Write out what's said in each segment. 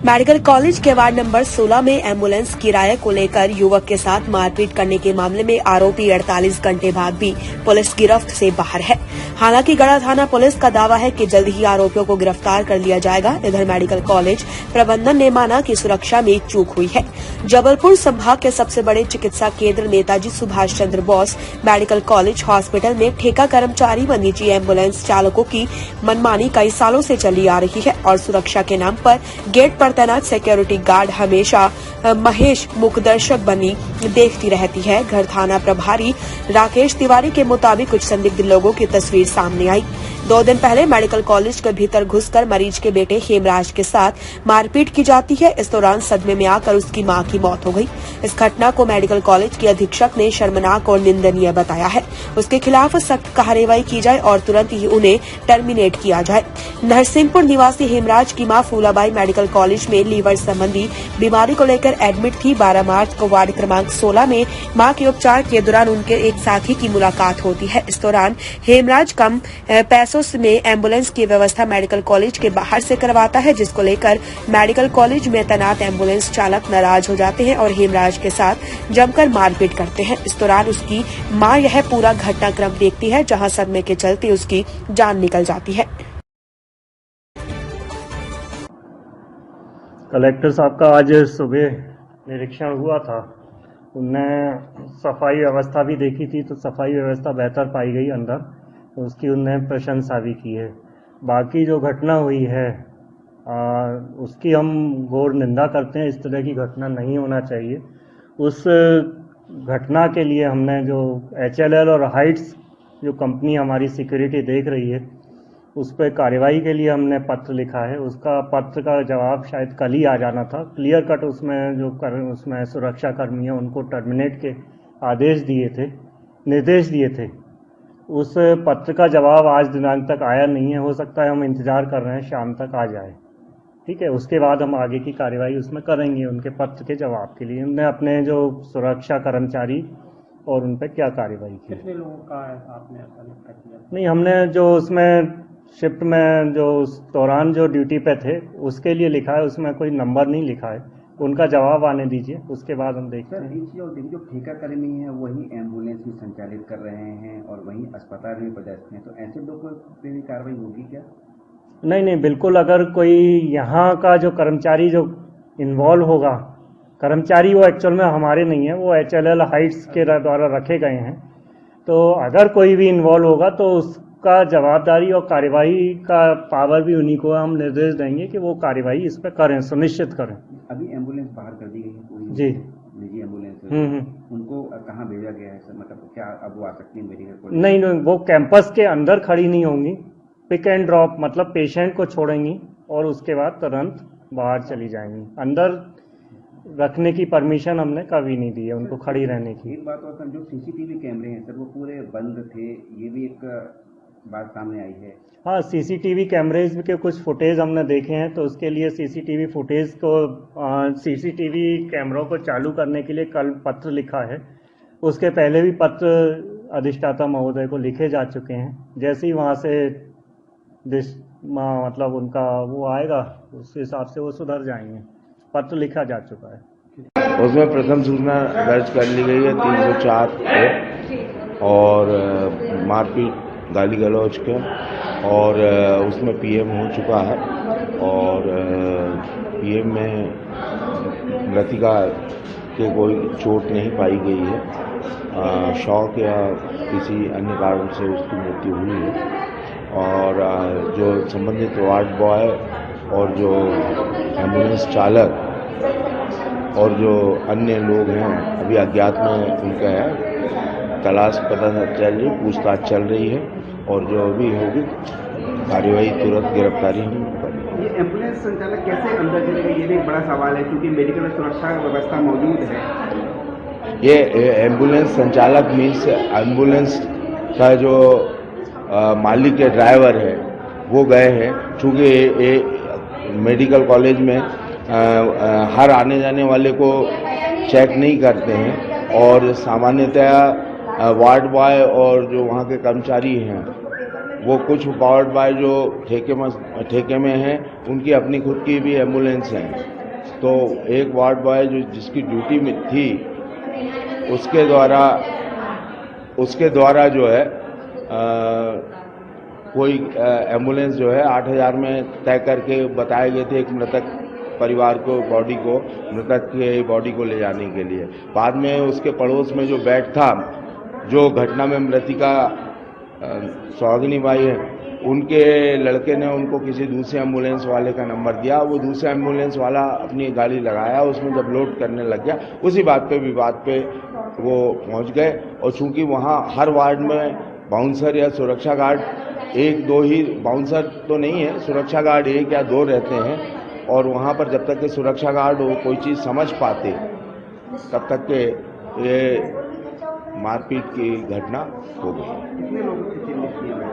Medical college के ward number 16 में ambulance किराए को लेकर युवक के साथ मारपीट करने के मामले में आरोपी 48 घंटे बाद भी पुलिस गिरफ्त से बाहर है। हालांकि गढ़ा थाना पुलिस का दावा है कि जल्द ही आरोपियों को गिरफ्तार कर लिया जाएगा। इधर मेडिकल कॉलेज प्रबंधन ने माना कि सुरक्षा में चूक हुई है। जबलपुर संभाग के सबसे बड़े चिकित्सा केंद्र Netaji Subhash Chandra Bose medical college hospital में ठेका कर्मचारी व निजी एम्बुलेंस चालकों की मनमानी कई सालों से चली आ रही है और सुरक्षा के नाम पर गेट पर तैनात सिक्योरिटी गार्ड हमेशा महेश मुखदर्शक बनी देखती रहती है। घर थाना प्रभारी राकेश तिवारी के मुताबिक कुछ संदिग्ध लोगों की तस्वीर सामने आई। 2 दिन पहले मेडिकल कॉलेज के भीतर घुसकर मरीज के बेटे हेमराज के साथ मारपीट की जाती है। इस दौरान सदमे में आकर उसकी मां की मौत हो गई। इस घटना को मेडिकल कॉलेज के अधीक्षक ने शर्मनाक और निंदनीय बताया है। उसके खिलाफ सख्त कार्रवाई की जाए और तुरंत ही उन्हें टर्मिनेट किया जाए। नरसिंहपुर निवासी हेमराज की मां फूलाबाई मेडिकल कॉलेज में लीवर संबंधी बीमारी को लेकर एडमिट थी। 12 मार्च को वार्ड क्रमांक 16 में मां के उपचार के दौरान उनके एक साथी की मुलाकात होती है। इस दौरान हेमराज कम पैसों में एम्बुलेंस की व्यवस्था मेडिकल कॉलेज के बाहर से करवाता है, जिसको लेकर मेडिकल कॉलेज में तैनात एम्बुलेंस चालक नाराज हो जाते हैं और हेमराज के साथ जमकर मारपीट करते हैं। इस दौरान उसकी मां यह पूरा घटनाक्रम देखती है, जहां सदमे के चलते उसकी जान निकल जाती है। कलेक्टर साहब का आज सुबह निरीक्षण हुआ था। उनने सफाई व्यवस्था भी देखी थी, तो सफाई व्यवस्था बेहतर पाई गई अंदर, तो उसकी उनने प्रशंसा भी की है। बाकी जो घटना हुई है उसकी हम घोर निंदा करते हैं। इस तरह की घटना नहीं होना चाहिए। उस घटना के लिए हमने जो HLL और हाइट्स जो कंपनी हमारी सिक्योरिटी देख रही है, उस पर कार्रवाई के लिए हमने पत्र लिखा है। उसका पत्र का जवाब शायद कल ही आ जाना था। क्लियर कट उसमें सुरक्षा कर्मी हैं उनको टर्मिनेट के निर्देश दिए थे। उस पत्र का जवाब आज दिनांक तक आया नहीं है। हो सकता है, हम इंतज़ार कर रहे हैं शाम तक आ जाए। ठीक है, उसके बाद हम आगे की कार्रवाई उसमें करेंगे उनके पत्र के जवाब के लिए। उन्होंने अपने जो सुरक्षा कर्मचारी और उन पर क्या कार्रवाई की। कितने लोगों का आपने किया? नहीं, हमने जो उसमें शिफ्ट में जो उस दौरान जो ड्यूटी पे थे उसके लिए लिखा है, उसमें कोई नंबर नहीं लिखा है। उनका जवाब आने दीजिए, उसके बाद हम देखते हैं। सर, जो ठेका कर्मी हैं वही एम्बुलेंस भी संचालित कर रहे हैं और वहीं अस्पताल में पदस्थ हैं, तो ऐसे लोगों पर भी कार्रवाई होगी क्या? नहीं, बिल्कुल। अगर कोई यहाँ का जो कर्मचारी जो इन्वॉल्व होगा, कर्मचारी वो एक्चुअल में हमारे नहीं है, वो HLL हाइट्स के द्वारा रखे गए हैं, तो अगर कोई भी इन्वॉल्व होगा तो उसका जवाबदारी और कार्यवाही का पावर भी उन्हीं को हम निर्देश देंगे कि वो कार्यवाही इस पर करें, सुनिश्चित करें। अभी एम्बुलेंस बाहर कर दी गई है पूरी? जी, निजी एम्बुलेंस। उनको कहाँ भेजा गया है सर? मतलब क्या अब वो आ सकती है मेडिकल कॉलेज? नहीं, वो कैंपस के अंदर खड़ी नहीं होंगी। पिक एंड ड्रॉप, मतलब पेशेंट को छोड़ेंगी और उसके बाद तुरंत बाहर चली जाएंगी। अंदर रखने की परमिशन हमने कभी नहीं दी है उनको खड़ी रहने की। एक बात और सर, जो CCTV कैमरे हैं सर, वो पूरे बंद थे, ये भी एक बात सामने आई है। हाँ, CCTV कैमरेज के कुछ फुटेज हमने देखे हैं, तो उसके लिए CCTV कैमरों को चालू करने के लिए कल पत्र लिखा है। उसके पहले भी पत्र अधिष्ठाता महोदय को लिखे जा चुके हैं। जैसे ही वहाँ से मतलब उनका वो आएगा, उस हिसाब से वो सुधर जाएंगे। पत्र लिखा जा चुका है। उसमें प्रथम सूचना दर्ज कर ली गई है 304 और मारपीट गाली गलौज के, और उसमें PM हो चुका है और PM में मृतिका के कोई चोट नहीं पाई गई है। शॉक या किसी अन्य कारण से उसकी मृत्यु हुई है। और जो संबंधित वार्ड बॉय और जो एम्बुलेंस चालक और जो अन्य लोग हैं अभी अज्ञात में उनका है तलाश पता चल रही, पूछताछ चल रही है और जो भी होगी कार्यवाही तुरंत गिरफ्तारी हम करेंगे। ये एम्बुलेंस संचालक कैसे अंदर चले गए, ये भी एक बड़ा सवाल है, क्योंकि मेडिकल सुरक्षा व्यवस्था मौजूद है। ये एम्बुलेंस संचालक मीन्स एम्बुलेंस का जो मालिक के ड्राइवर है वो गए हैं। चूँकि मेडिकल कॉलेज में हर आने जाने वाले को चेक नहीं करते हैं और सामान्यतया वार्ड बॉय और जो वहाँ के कर्मचारी हैं, वो कुछ वार्ड बॉय जो ठेके में हैं, उनकी अपनी खुद की भी एम्बुलेंस हैं। तो एक वार्ड बॉय जिसकी ड्यूटी में थी, उसके द्वारा जो है कोई एम्बुलेंस जो है 8,000 में तय करके बताए गए थे एक मृतक परिवार को मृतक के बॉडी को ले जाने के लिए। बाद में उसके पड़ोस में जो बेड था, जो घटना में मृतिका सुहागिनी बाई है, उनके लड़के ने उनको किसी दूसरे एम्बुलेंस वाले का नंबर दिया। वो दूसरा एम्बुलेंस वाला अपनी गाड़ी लगाया, उसमें जब लोड करने लग गया, उसी बात पे वो पहुंच गए। और चूंकि वहाँ हर वार्ड में बाउंसर या सुरक्षा गार्ड 1-2 ही, बाउंसर तो नहीं है, सुरक्षा गार्ड 1 या 2 रहते हैं। और वहाँ पर जब तक के सुरक्षा गार्ड कोई चीज़ समझ पाते, तब तक के ये मारपीट की घटना हो गई। कितने लोगों की चिन्हित किया गया?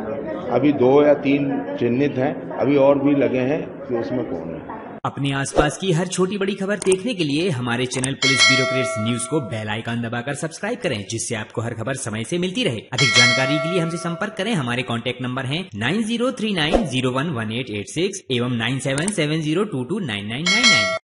अभी 2 या 3 चिन्हित हैं, अभी और भी लगे हैं कि उसमें कौन है। अपने आसपास की हर छोटी बड़ी खबर देखने के लिए हमारे चैनल पुलिस ब्यूरोक्रेट्स न्यूज को बेल आइकन दबाकर सब्सक्राइब करें, जिससे आपको हर खबर समय से मिलती रहे। अधिक जानकारी के लिए हमसे संपर्क करें। हमारे कॉन्टैक्ट नंबर हैं 9039011886 एवं 9770229999।